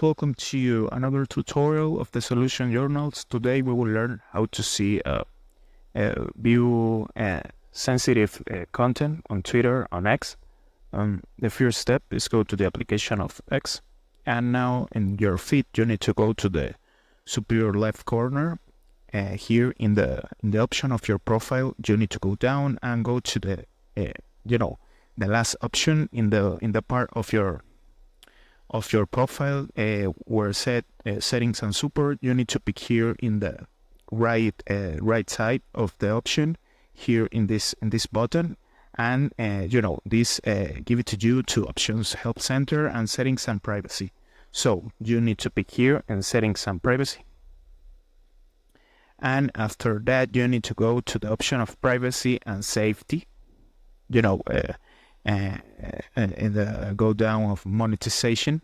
Welcome to another tutorial of the Solution Journals. Today we will learn how to see view sensitive content on Twitter, on X. The first step is go to the application of X, and now in your feed you need to go to the superior left corner. Here in the option of your profile, you need to go down and go to the the last option in the part of your profile where settings and support. You need to pick here in the right side of the option here in this button, and this give it to you two options: help center and settings and privacy. So you need to pick here in settings and privacy, and after that you need to go to the option of privacy and safety. In the go down of monetization,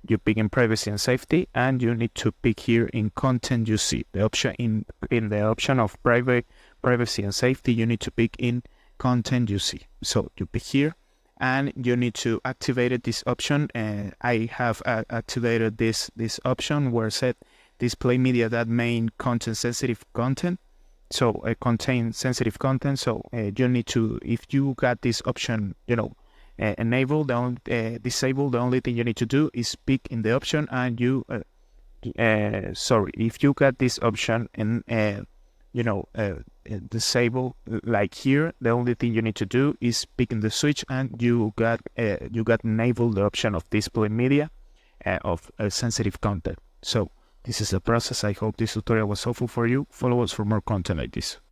you pick in privacy and safety, and you need to pick here in content you see. The option in the option of privacy and safety, you need to pick in content you see. So you pick here, and you need to activate this option. I have activated this option where set display media that main content sensitive content. So contain sensitive content. So you need to, if you got this option, enable, disable, the only thing you need to do is pick in the option, and you if you got this option and disable, like here, the only thing you need to do is pick in the switch, and you got enable the option of display media of sensitive content. So this is the process. I hope this tutorial was helpful for you. Follow us for more content like this.